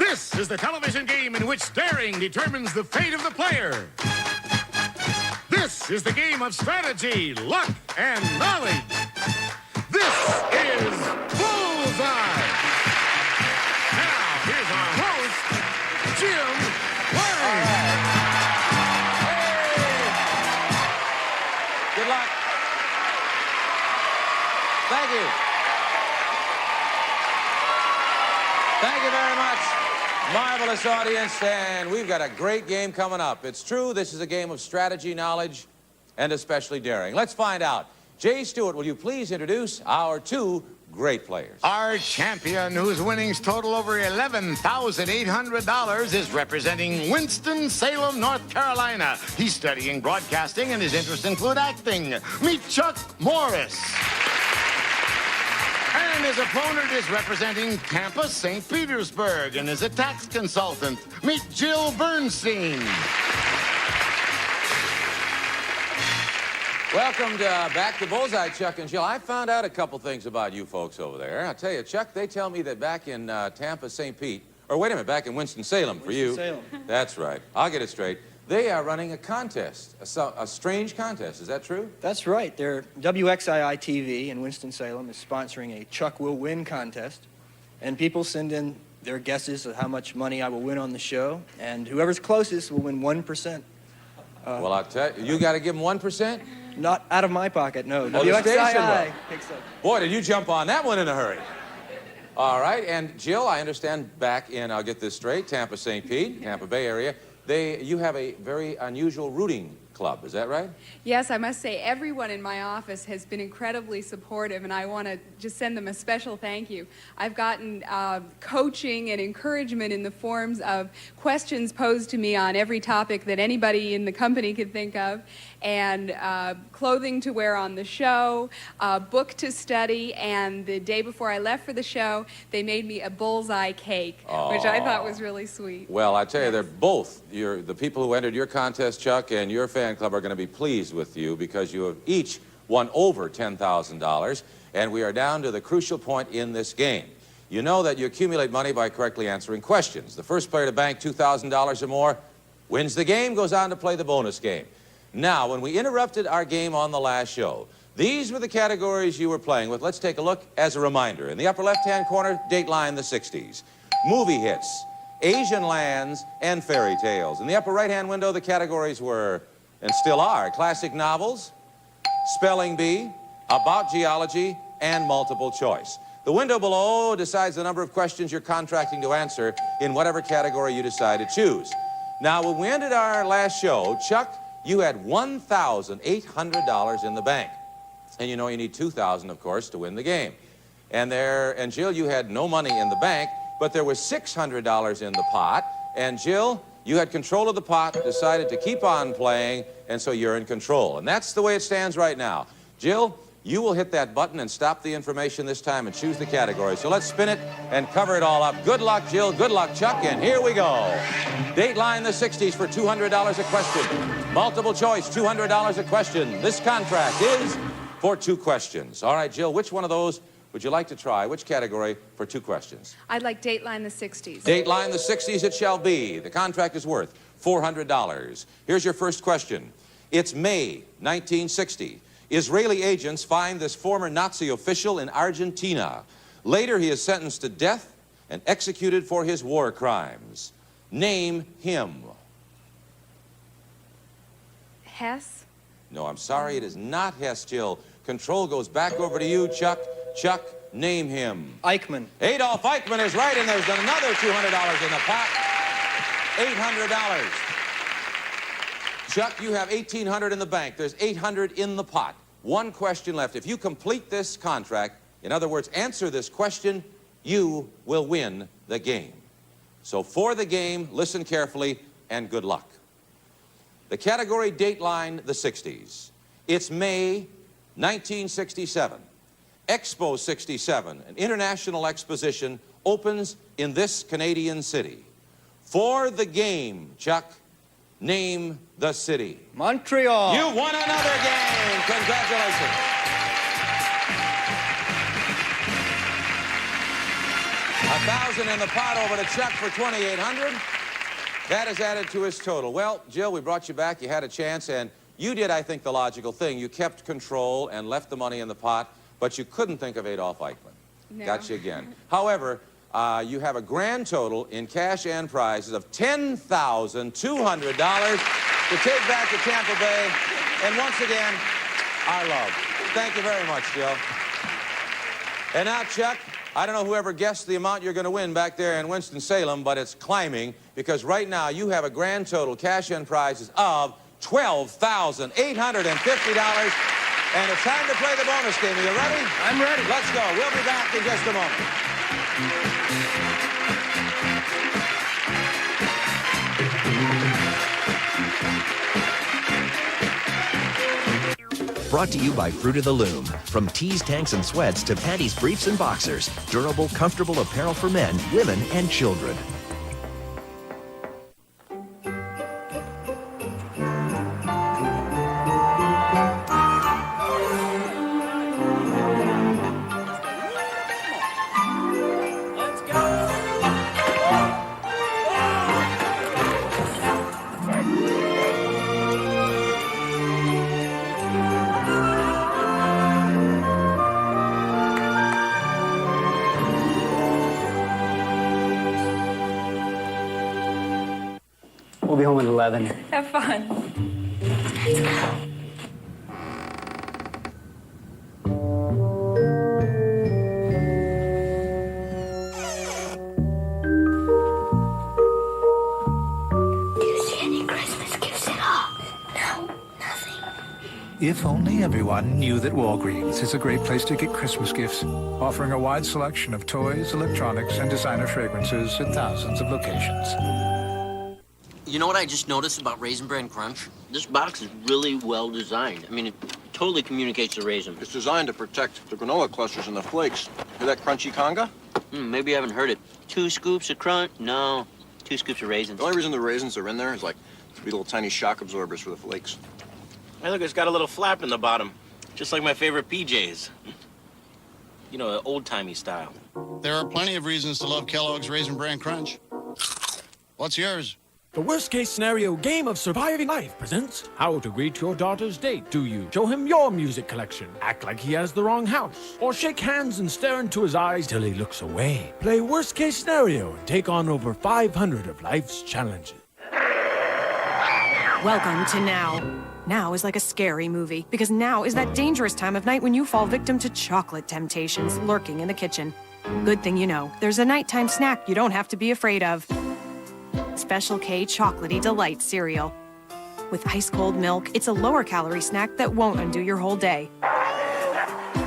This is the television game in which daring determines the fate of the player. This is the game of strategy, luck, and knowledge. This is Bullseye. Now, here's our host, Jim Lange. Good luck. Thank you. Thank you very much. Marvelous audience, and we've got a great game coming up. It's true, this is a game of strategy, knowledge, and especially daring. Let's find out. Jay Stewart, will you please introduce our two great players? Our champion, whose winnings total over $11,800, is representing Winston-Salem, North Carolina. He's studying broadcasting, and his interests include acting. Meet Chuck Morris. And his opponent is representing Tampa, St. Petersburg, and is a tax consultant. Meet Jill Bernstein. Welcome back to Bullseye, Chuck and Jill. I found out a couple things about you folks over there. I'll tell you, Chuck, they tell me that back in Tampa, St. Pete, or wait a minute, back in Winston-Salem for you. Winston-Salem. That's right. I'll get it straight. They are running a contest, a strange contest. Is that true? That's right. WXII-TV in Winston-Salem is sponsoring a Chuck Will Win contest. And people send in their guesses of how much money I will win on the show. And whoever's closest will win 1%. Well, I'll tell you, you got to give them 1%? Not out of my pocket, no. Oh, the station will. Picks up. Boy, did you jump on that one in a hurry. All right, and Jill, I understand back in, I'll get this straight, Tampa, St. Pete, Tampa Bay area, you have a very unusual rooting club, is that right? Yes, I must say everyone in my office has been incredibly supportive, and I want to just send them a special thank you. I've gotten coaching and encouragement in the forms of questions posed to me on every topic that anybody in the company could think of, and clothing to wear on the show, a book to study, and the day before I left for the show, they made me a Bullseye cake, which I thought was really sweet. Well, I tell you, they're both, the people who entered your contest, Chuck, and your fan club are going to be pleased with you because you have each won over $10,000, and we are down to the crucial point in this game. You know that you accumulate money by correctly answering questions. The first player to bank $2,000 or more wins the game, goes on to play the bonus game. Now, when we interrupted our game on the last show, these were the categories you were playing with. Let's take a look as a reminder. In the upper left-hand corner, Dateline the 60s. Movie hits, Asian lands, and fairy tales. In the upper right-hand window, the categories were, and still are, classic novels, spelling bee, about geology, and multiple choice. The window below decides the number of questions you're contracting to answer in whatever category you decide to choose. Now, when we ended our last show, Chuck, you had $1,800 in the bank. And you know you need $2,000, of course, to win the game. And Jill, you had no money in the bank, but there was $600 in the pot. And Jill, you had control of the pot, decided to keep on playing, and so you're in control. And that's the way it stands right now. Jill, you will hit that button and stop the information this time and choose the category. So let's spin it and cover it all up. Good luck, Jill. Good luck, Chuck. And here we go. Dateline the 60s for $200 a question. Multiple choice, $200 a question. This contract is for 2 questions. All right, Jill, which one of those would you like to try? Which category for 2 questions? I'd like Dateline the 60s. Dateline the 60s it shall be. The contract is worth $400. Here's your first question. It's May 1960. Israeli agents find this former Nazi official in Argentina. Later, he is sentenced to death and executed for his war crimes. Name him. Hess? No, I'm sorry, it is not Hess, Jill. Control goes back over to you, Chuck. Chuck, name him. Eichmann. Adolf Eichmann is right, and there's another $200 in the pot. $800. Chuck, you have $1,800 in the bank. There's $800 in the pot. 1 question left. If you complete this contract, in other words, answer this question, you will win the game. So for the game, listen carefully, and good luck. The category Dateline the 60s. It's May 1967. Expo 67, an international exposition, opens in this Canadian city. For the game, Chuck, name the city. Montreal. You won another game. Congratulations. $1,000 in the pot over to Chuck for $2,800. That is added to his total. Well, Jill, we brought you back. You had a chance, and you did, I think, the logical thing. You kept control and left the money in the pot, but you couldn't think of Adolph Eichmann. No. Got you again. However, you have a grand total in cash and prizes of $10,200 to take back to Tampa Bay. And once again, our love. Thank you very much, Jill. And now, Chuck, I don't know whoever guessed the amount you're going to win back there in Winston-Salem, but it's climbing because right now you have a grand total cash and prizes of $12,850. And it's time to play the bonus game. Are you ready? I'm ready. Let's go. We'll be back in just a moment. Brought to you by Fruit of the Loom. From tees, tanks, and sweats to panties, briefs, and boxers. Durable, comfortable apparel for men, women, and children. We'll be home at 11. Have fun. Let's go. Do you see any Christmas gifts at all? No, nothing. If only everyone knew that Walgreens is a great place to get Christmas gifts, offering a wide selection of toys, electronics, and designer fragrances at thousands of locations. You know what I just noticed about Raisin Bran Crunch? This box is really well designed. I mean, it totally communicates the raisin. It's designed to protect the granola clusters and the flakes. Hear that crunchy conga? Maybe you haven't heard it. 2 scoops of crunch? No, 2 scoops of raisins. The only reason the raisins are in there is like to be little tiny shock absorbers for the flakes. Hey, look, it's got a little flap in the bottom, just like my favorite PJs. You know, old-timey style. There are plenty of reasons to love Kellogg's Raisin Bran Crunch. What's yours? The worst-case scenario game of surviving life presents how to greet your daughter's date. Do you show him your music collection, act like he has the wrong house, or shake hands and stare into his eyes till he looks away? Play worst-case scenario and take on over 500 of life's challenges. Welcome to Now. Now is like a scary movie, because now is that dangerous time of night when you fall victim to chocolate temptations lurking in the kitchen. Good thing you know, there's a nighttime snack you don't have to be afraid of. Special K Chocolatey Delight cereal. With ice-cold milk, it's a lower-calorie snack that won't undo your whole day.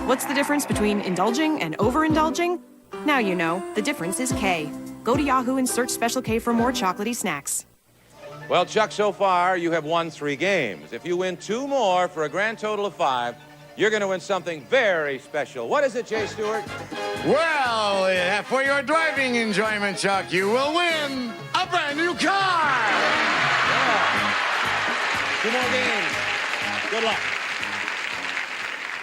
What's the difference between indulging and overindulging? Now you know, the difference is K. Go to Yahoo and search Special K for more chocolatey snacks. Well, Chuck, so far you have won 3 games. If you win 2 more for a grand total of 5, you're going to win something very special. What is it, Jay Stewart? Well, for your driving enjoyment, Chuck, you will win a brand new car. Yeah. 2 more games. Good luck.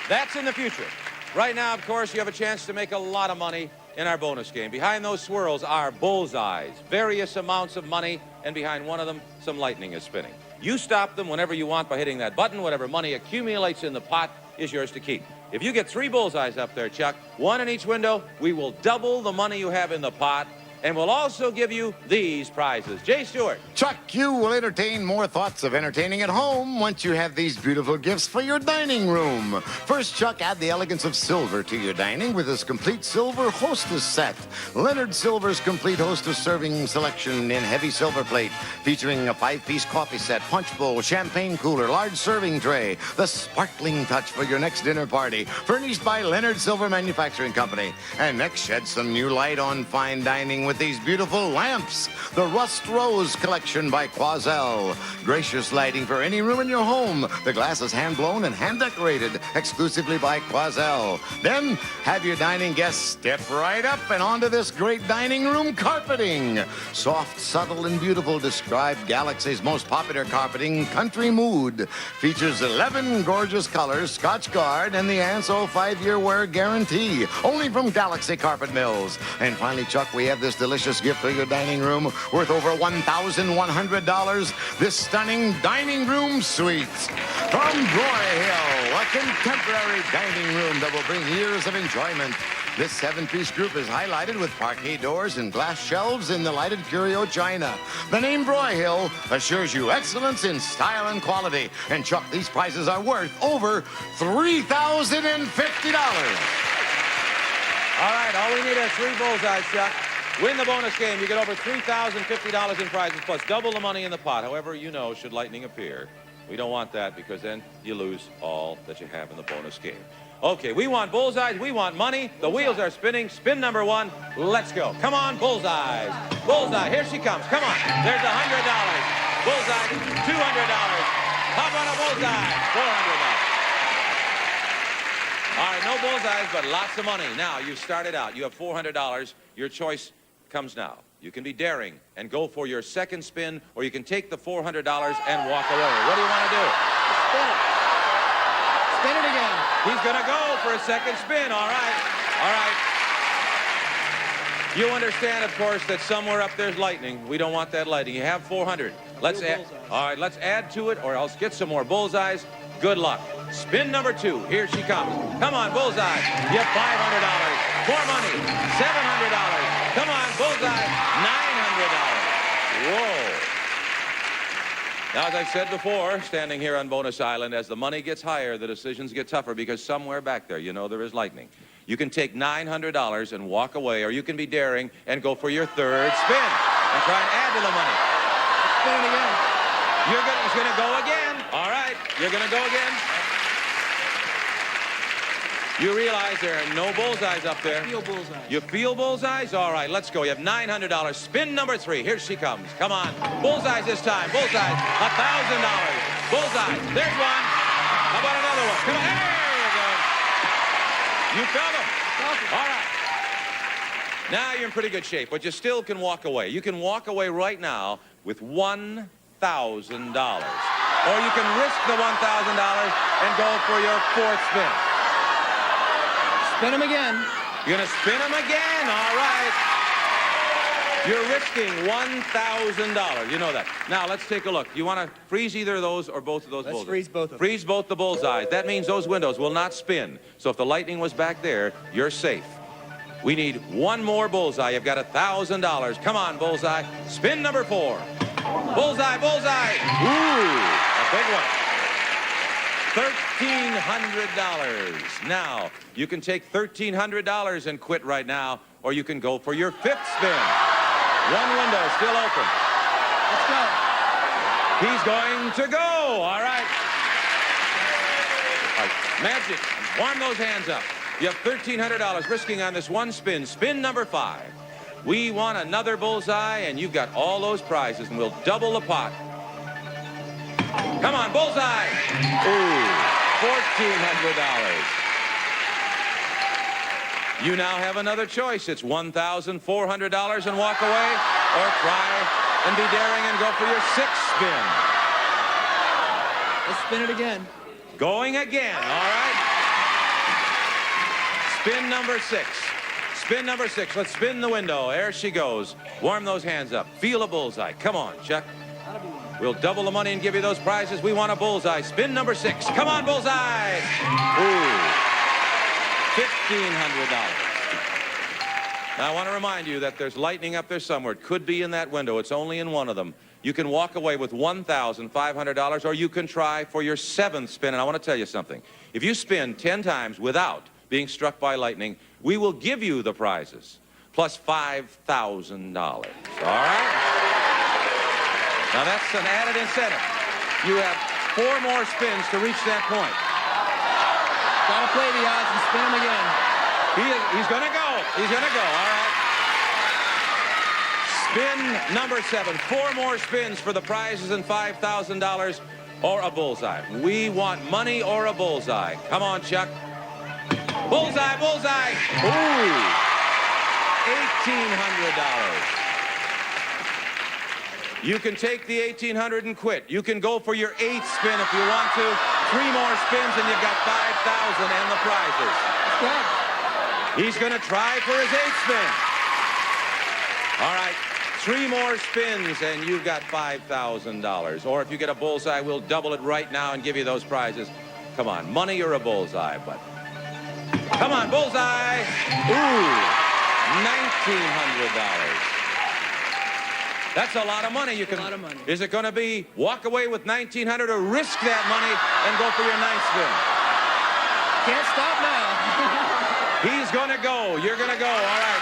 That's in the future. Right now, of course, you have a chance to make a lot of money in our bonus game. Behind those swirls are bullseyes, various amounts of money, and behind one of them, some lightning is spinning. You stop them whenever you want by hitting that button. Whatever money accumulates in the pot is yours to keep. If you get 3 bullseyes up there, Chuck, 1 in each window, we will double the money you have in the pot, and we'll also give you these prizes. Jay Stewart. Chuck, you will entertain more thoughts of entertaining at home once you have these beautiful gifts for your dining room. First, Chuck, add the elegance of silver to your dining with this complete silver hostess set. Leonard Silver's complete hostess serving selection in heavy silver plate, featuring a 5-piece coffee set, punch bowl, champagne cooler, large serving tray, the sparkling touch for your next dinner party, furnished by Leonard Silver Manufacturing Company. And next, shed some new light on fine dining with these beautiful lamps. The Rust Rose Collection by Quoizel. Gracious lighting for any room in your home. The glass is hand-blown and hand-decorated exclusively by Quoizel. Then have your dining guests step right up and onto this great dining room carpeting. Soft, subtle, and beautiful. Describe Galaxy's most popular carpeting, Country Mood. Features 11 gorgeous colors, Scotch Guard, and the Anso 5-year wear guarantee. Only from Galaxy Carpet Mills. And finally, Chuck, we have this delicious gift for your dining room worth over $1,100. This stunning dining room suite. From Broyhill, a contemporary dining room that will bring years of enjoyment. This 7-piece group is highlighted with parquet doors and glass shelves in the lighted curio china. The name Broyhill assures you excellence in style and quality. And Chuck, these prizes are worth over $3,050. All right, all we need are 3 bullseyes, Chuck. Win the bonus game. You get over $3,050 in prizes, plus double the money in the pot. However, you know, should lightning appear. We don't want that because then you lose all that you have in the bonus game. Okay, we want bullseyes. We want money. The wheels are spinning. Spin number 1. Let's go. Come on, bullseyes. Bullseye. Here she comes. Come on. There's $100. Bullseye. $200. How about a bullseye? $400. All right, no bullseyes, but lots of money. Now, you've started out. You have $400. Your choice comes now. You can be daring and go for your second spin, or you can take the $400 and walk away. What do you want to do? Spin it. Spin it again. He's going to go for a second spin. All right. All right. You understand, of course, that somewhere up there's lightning. We don't want that lightning. You have 400. Let's add. All right, let's add to it, or else get some more bullseyes. Good luck. Spin number 2. Here she comes. Come on, bullseye. You have $500. More money. $700. Come on, bullseye. $900. Whoa. Now, as I said before, standing here on Bonus Island, as the money gets higher, the decisions get tougher because somewhere back there, you know, there is lightning. You can take $900 and walk away, or you can be daring and go for your third spin and try and add to the money. Spin it again. He's going to go again. All right, you're going to go again. You realize there are no bullseyes up there. I feel bullseyes. You feel bullseyes? All right, let's go. You have $900. Spin number 3. Here she comes. Come on. Bullseyes this time. Bullseyes. $1,000. Bullseye. There's one. How about another one? Come on. There you go. You felt them. All right. Now you're in pretty good shape, but you still can walk away. You can walk away right now with $1,000. Or you can risk the $1,000 and go for your 4th spin. Spin them again. You're going to spin them again. All right. You're risking $1,000. You know that. Now, let's take a look. You want to freeze either of those or both of those bullseyes? Let's freeze both of them. Freeze both the bullseyes. That means those windows will not spin. So if the lightning was back there, you're safe. We need one more bullseye. You've got $1,000. Come on, bullseye. Spin number 4. Bullseye, bullseye. Ooh, a big one. $1,300. Now, you can take $1,300 and quit right now, or you can go for your 5th spin. One window still open. Let's go. He's going to go. All right. All right. Magic. Warm those hands up. You have $1,300 risking on this one spin. Spin number 5. We want another bullseye, and you've got all those prizes, and we'll double the pot. Come on, bullseye. Ooh, $1,400. You now have another choice. It's $1,400 and walk away, or try and be daring and go for your 6th spin. Let's spin it again. Going again, all right. Spin number 6. Spin number 6. Let's spin the window. There she goes. Warm those hands up. Feel a bullseye. Come on, Chuck. We'll double the money and give you those prizes. We want a bullseye. Spin number 6. Come on, bullseye. Ooh. $1,500. Now, I want to remind you that there's lightning up there somewhere. It could be in that window. It's only in one of them. You can walk away with $1,500, or you can try for your 7th spin. And I want to tell you something. If you spin 10 times without being struck by lightning, we will give you the prizes, plus $5,000. All right? Now, that's an added incentive. You have 4 more spins to reach that point. Gotta play the odds and spin them again. He's going to go. He's going to go. All right. Spin number 7. 4 more spins for the prizes and $5,000 or a bullseye. We want money or a bullseye. Come on, Chuck. Bullseye, bullseye. Ooh. $1,800. You can take the $1,800 and quit. You can go for your 8th spin if you want to. 3 more spins and you've got $5,000 and the prizes. Good. He's going to try for his 8th spin. All right, 3 more spins and you've got $5,000. Or if you get a bullseye, we'll double it right now and give you those prizes. Come on, money or a bullseye, but come on, bullseye. Ooh, $1,900. That's a lot of money. You can. A lot of money. Is it going to be walk away with $1,900 or risk that money and go for your 9th spin? Can't stop now. He's going to go. You're going to go. All right.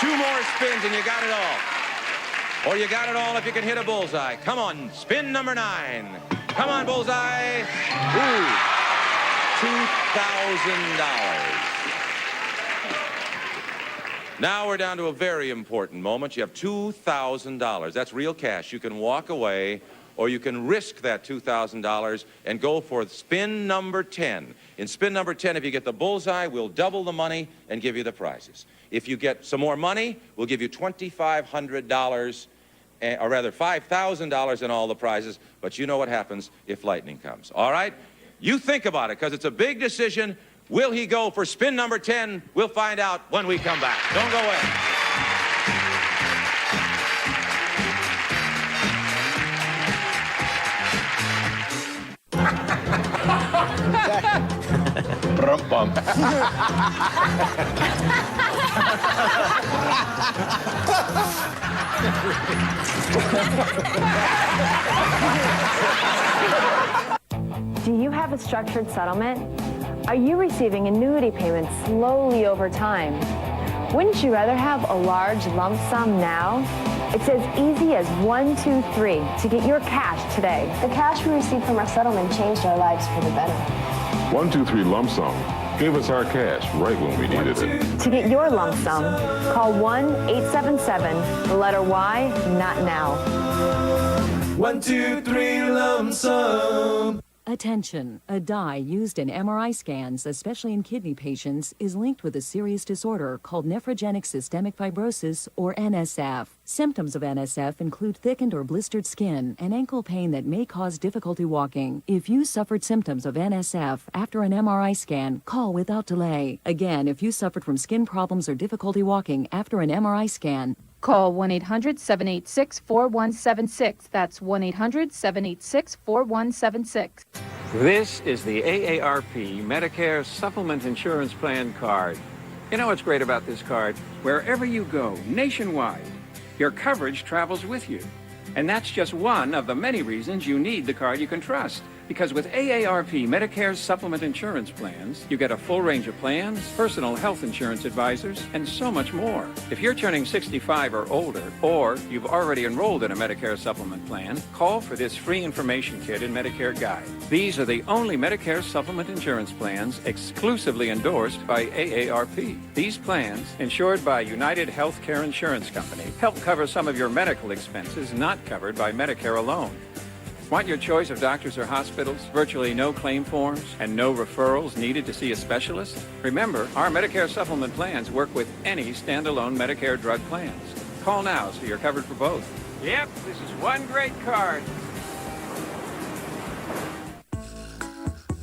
2 more spins and you got it all. Or you got it all if you can hit a bullseye. Come on, spin number 9. Come on, bullseye. Ooh, $2,000. Now we're down to a very important moment. You have $2,000. That's real cash. You can walk away or you can risk that $2,000 and go for spin number 10. In spin number 10, if you get the bullseye, we'll double the money and give you the prizes. If you get some more money, we'll give you $2,500, or rather $5,000 and all the prizes. But you know what happens if lightning comes. All right? You think about it, because it's a big decision. Will he go for spin number 10? We'll find out when we come back. Don't go away. Brum-bum. Do you have a structured settlement? Are you receiving annuity payments slowly over time? Wouldn't you rather have a large lump sum now? It's as easy as 1, 2, 3 to get your cash today. The cash we received from our settlement changed our lives for the better. 1, 2, 3 lump sum gave us our cash right when we needed it. To get your lump sum, call 1-877, the letter Y, not now. 1, 2, 3 lump sum. Attention, a dye used in MRI scans, especially in kidney patients, is linked with a serious disorder called nephrogenic systemic fibrosis, or NSF. Symptoms of NSF include thickened or blistered skin and ankle pain that may cause difficulty walking. If you suffered symptoms of NSF after an MRI scan, call without delay. Again, if you suffered from skin problems or difficulty walking after an MRI scan, call 1-800-786-4176. That's 1-800-786-4176. This is the AARP Medicare Supplement Insurance Plan card. You know what's great about this card? Wherever you go, nationwide, your coverage travels with you. And that's just one of the many reasons you need the card you can trust. Because with AARP Medicare Supplement Insurance Plans, you get a full range of plans, personal health insurance advisors, and so much more. If you're turning 65 or older, or you've already enrolled in a Medicare Supplement plan, call for this free information kit and Medicare Guide. These are the only Medicare Supplement Insurance Plans exclusively endorsed by AARP. These plans, insured by United Healthcare Insurance Company, help cover some of your medical expenses not covered by Medicare alone. Want your choice of doctors or hospitals, virtually no claim forms, and no referrals needed to see a specialist? Remember, our Medicare supplement plans work with any standalone Medicare drug plans. Call now so you're covered for both. Yep, this is one great card.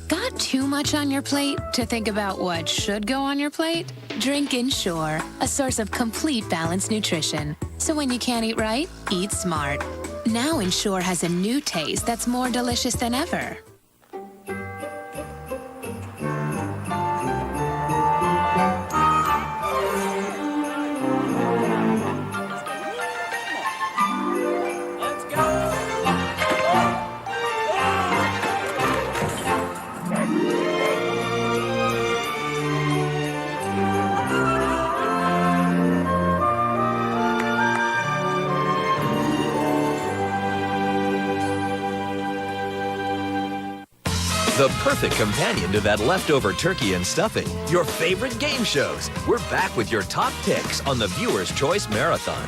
Got too much on your plate to think about what should go on your plate? Drink Ensure, a source of complete balanced nutrition. So when you can't eat right, eat smart. Now Ensure has a new taste that's more delicious than ever. The perfect companion to that leftover turkey and stuffing. Your favorite game shows. We're back with your top picks on the Viewer's Choice Marathon.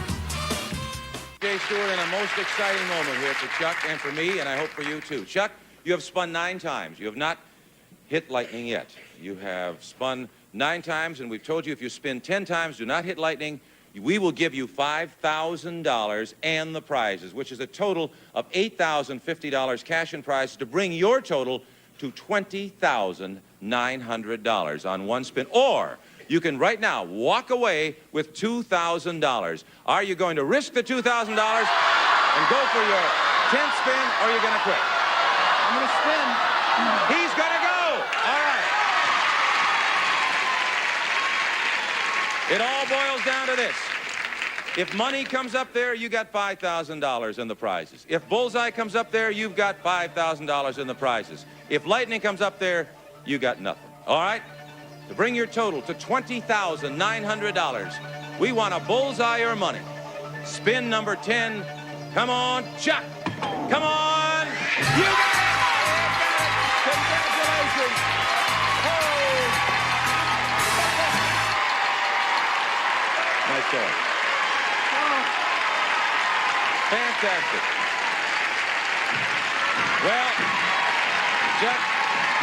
Jay Stewart, in a most exciting moment here for Chuck and for me, and I hope for you too. Chuck, you have spun 9 times. You have not hit lightning yet. You have spun 9 times, and we've told you if you spin 10 times, do not hit lightning, we will give you $5,000 and the prizes, which is a total of $8,050 cash and prizes to bring your total to $20,900 on one spin. Or you can right now walk away with $2,000. Are you going to risk the $2,000 and go for your 10th spin, or are you going to quit? I'm going to spin. He's going to go. All right. It all boils down to this. If money comes up there, you got $5,000 in the prizes. If Bullseye comes up there, you've got $5,000 in the prizes. If lightning comes up there, you got nothing. All right? To bring your total to $20,900, we want a bullseye or money. Spin number 10. Come on, Chuck. Come on. You got it. Congratulations. Oh. Nice job. Fantastic. Well, Chuck,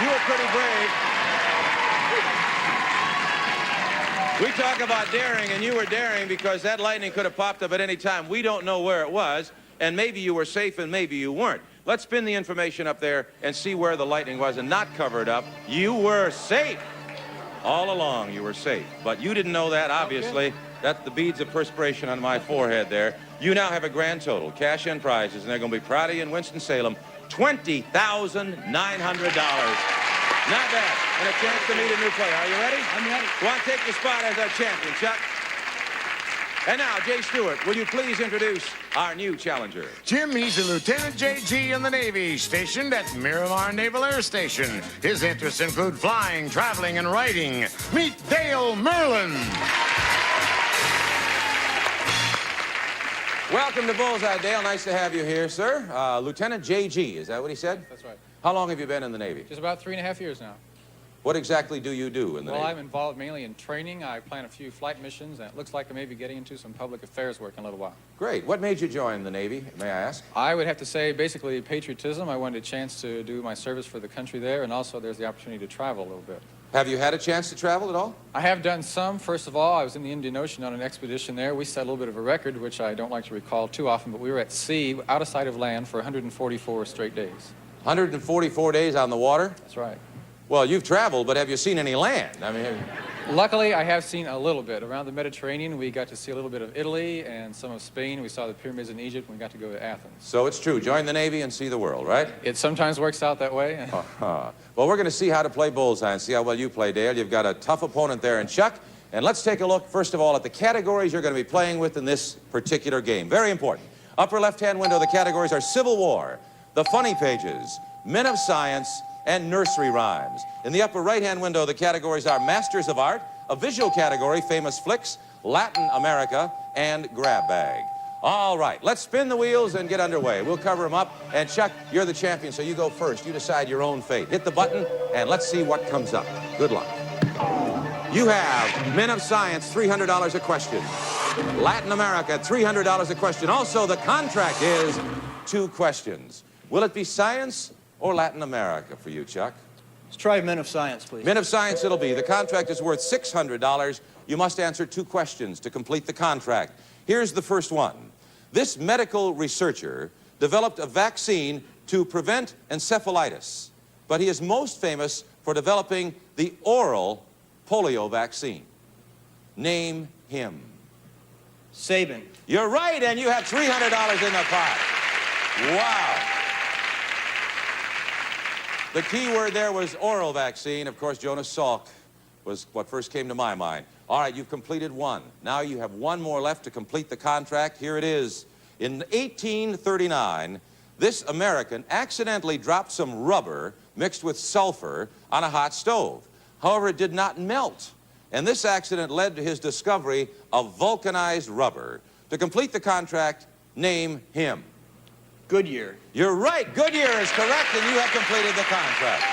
you were pretty brave. We talk about daring, and you were daring because that lightning could have popped up at any time. We don't know where it was, and maybe you were safe and maybe you weren't. Let's spin the information up there and see where the lightning was and not cover it up. You were safe. All along, you were safe. But you didn't know that, obviously. That's the beads of perspiration on my forehead there. You now have a grand total, cash and prizes, and they're going to be proud of you in Winston-Salem. $20,900. Not bad. And a chance to meet a new player. Are you ready? I'm ready. You want to take your spot as our champion, Chuck? And now, Jay Stewart, will you please introduce our new challenger? Jim, he's a Lieutenant JG in the Navy, stationed at Miramar Naval Air Station. His interests include flying, traveling, and writing. Meet Dale Merlin. Welcome to Bullseye, Dale. Nice to have you here, sir. Lieutenant JG, is that what he said? That's right. How long have you been in the Navy? Just about 3.5 years now. What exactly do you do in the Navy? Well, I'm involved mainly in training. I plan a few flight missions, and it looks like I may be getting into some public affairs work in a little while. Great. What made you join the Navy, may I ask? I would have to say basically patriotism. I wanted a chance to do my service for the country there, and also there's the opportunity to travel a little bit. Have you had a chance to travel at all? I have done some. First of all, I was in the Indian Ocean on an expedition there. We set a little bit of a record, which I don't like to recall too often, but we were at sea, out of sight of land, for 144 straight days. 144 days on the water? That's right. Well, you've traveled, but have you seen any land? I mean, luckily, I have seen a little bit. Around the Mediterranean, we got to see a little bit of Italy and some of Spain. We saw the pyramids in Egypt, and we got to go to Athens. So it's true. Join the Navy and see the world, right? It sometimes works out that way. Well, we're going to see how to play Bullseye and see how well you play, Dale. You've got a tough opponent there in Chuck. And let's take a look, first of all, at the categories you're going to be playing with in this particular game. Very important. Upper left-hand window, the categories are Civil War, the Funny Pages, Men of Science, and Nursery Rhymes. In the upper right-hand window, the categories are Masters of Art, a visual category, Famous Flicks, Latin America, and Grab Bag. All right, let's spin the wheels and get underway. We'll cover them up. And Chuck, you're the champion, so you go first. You decide your own fate. Hit the button, and let's see what comes up. Good luck. You have Men of Science, $300 a question. Latin America, $300 a question. Also, the contract is 2 questions. Will it be science or Latin America for you, Chuck? Let's try Men of Science, please. Men of Science it'll be. The contract is worth $600. You must answer 2 questions to complete the contract. Here's the first one. This medical researcher developed a vaccine to prevent encephalitis, but he is most famous for developing the oral polio vaccine. Name him. Sabin. You're right, and you have $300 in the pot. Wow. The key word there was oral vaccine. Of course, Jonas Salk was what first came to my mind. All right, you've completed 1. Now you have 1 more left to complete the contract. Here it is. In 1839, this American accidentally dropped some rubber mixed with sulfur on a hot stove. However, it did not melt. And this accident led to his discovery of vulcanized rubber. To complete the contract, name him. Goodyear. You're right. Goodyear is correct, and you have completed the contract.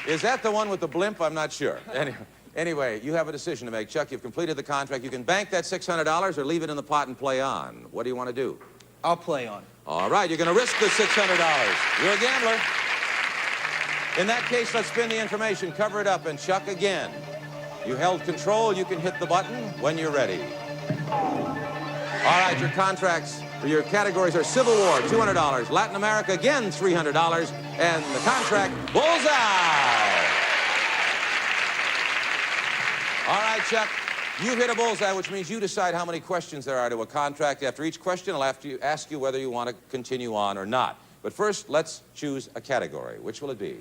Is that the one with the blimp? I'm not sure. Anyway, Anyway, you have a decision to make. Chuck, you've completed the contract. You can bank that $600 or leave it in the pot and play on. What do you want to do? I'll play on. All right, you're going to risk the $600. You're a gambler. In that case, let's spin the information, cover it up, and Chuck again. You held control. You can hit the button when you're ready. All right, your contracts, or your categories are Civil War, $200, Latin America, again, $300, and the contract, Bullseye. All right, Chuck, you hit a bullseye, which means you decide how many questions there are to a contract. After each question, I'll have to ask you whether you want to continue on or not. But first, let's choose a category. Which will it be?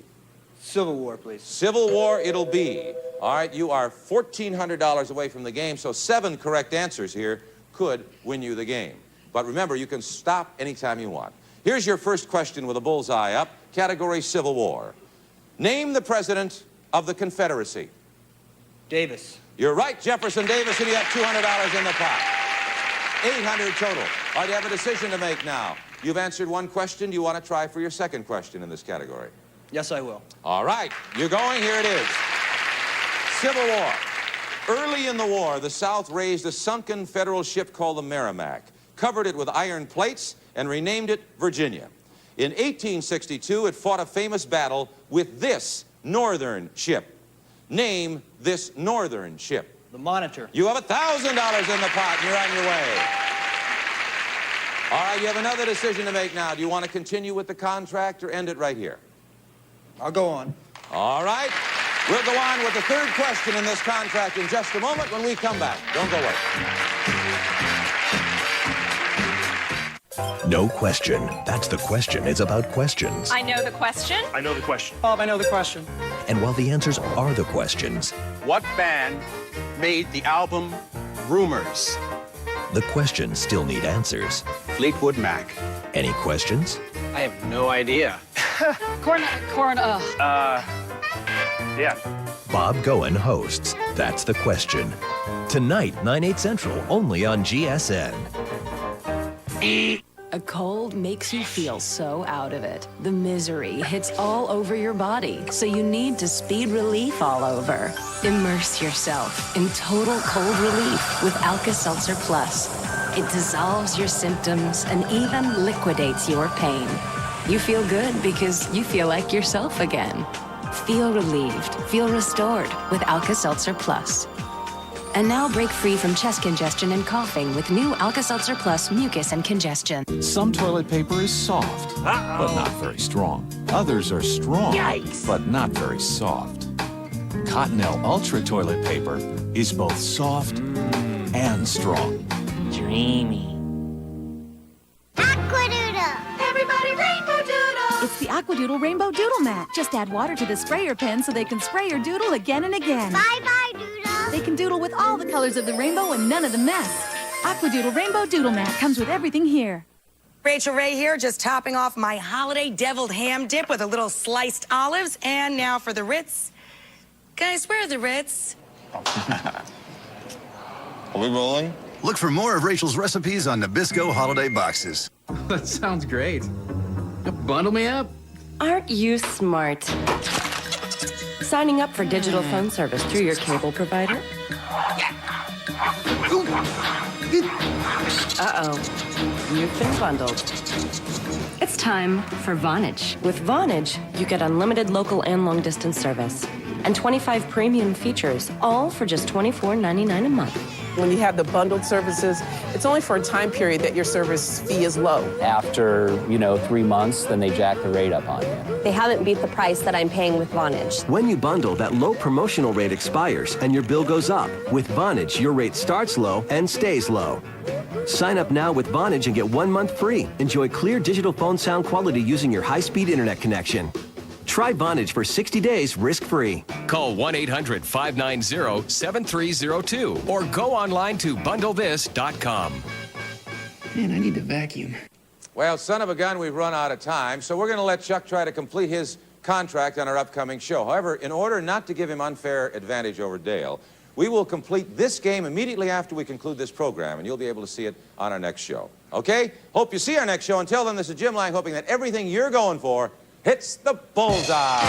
Civil War, please. Civil War it'll be. All right, you are $1,400 away from the game, so 7 correct answers here could win you the game. But remember, you can stop anytime you want. Here's your first question with a bullseye up. Category Civil War. Name the president of the Confederacy. Davis. You're right, Jefferson Davis, and you have $200 in the pot. 800 total. All right, you have a decision to make now. You've answered one question. Do you want to try for your second question in this category? Yes, I will. All right, you're going. Here it is. Civil War. Early in the war, the South raised a sunken federal ship called the Merrimack, covered it with iron plates, and renamed it Virginia. In 1862, it fought a famous battle with this northern ship. Name this northern ship. The Monitor. You have $1,000 in the pot, and you're on your way. All right, you have another decision to make now. Do you want to continue with the contract or end it right here? I'll go on. All right. We'll go on with the third question in this contract in just a moment when we come back. Don't go away. No question. That's the question. It's about questions. I know the question. I know the question. Bob, I know the question. And while the answers are the questions, What band made the album Rumors? the questions still need answers. Fleetwood Mac. Any questions? I have no idea. Yeah. Bob Goen hosts That's the Question. Tonight, 9/8 Central, only on GSN. A cold makes you feel so out of it. The misery hits all over your body, so you need to speed relief all over. Immerse yourself in total cold relief with Alka-Seltzer Plus. It dissolves your symptoms and even liquidates your pain. You feel good because you feel like yourself again. Feel relieved, feel restored with Alka-Seltzer Plus. And now break free from chest congestion and coughing with new Alka-Seltzer Plus Mucus and Congestion. Some toilet paper is soft, but not very strong. Others are strong, but not very soft. Cottonelle Ultra toilet paper is both soft and strong. Dreamy. Everybody rainbow doodle! It's the Aquadoodle Rainbow Doodle Mat. Just add water to the sprayer pen so they can spray your doodle again and again. Bye-bye, doodle! They can doodle with all the colors of the rainbow and none of the mess. Aquadoodle Rainbow Doodle Mat comes with everything here. Rachel Ray here, just topping off my holiday deviled ham dip with a little sliced olives. And now for the Ritz. Guys, where are the Ritz? Are we rolling? Look for more of Rachel's recipes on Nabisco holiday boxes. That sounds great. Bundle me up. Aren't you smart? Signing up for digital phone service through your cable provider? Uh-oh. You've been bundled. It's time for Vonage. With Vonage, you get unlimited local and long-distance service and 25 premium features, all for just $24.99 a month. When you have the bundled services, it's only for a time period that your service fee is low. After, 3 months, then they jack the rate up on you. They haven't beat the price that I'm paying with Vonage. When you bundle, that low promotional rate expires and your bill goes up. With Vonage, your rate starts low and stays low. Sign up now with Vonage and get 1 month free. Enjoy clear digital phone sound quality using your high-speed internet connection. Try Vonage for 60 days risk-free. Call 1-800-590-7302 or go online to bundlethis.com. Man, I need to vacuum. Well, son of a gun, we've run out of time, so we're going to let Chuck try to complete his contract on our upcoming show. However, in order not to give him unfair advantage over Dale, we will complete this game immediately after we conclude this program, and you'll be able to see it on our next show. Okay? Hope you see our next show. Until then, this is Jim Lange, hoping that everything you're going for hits the bullseye.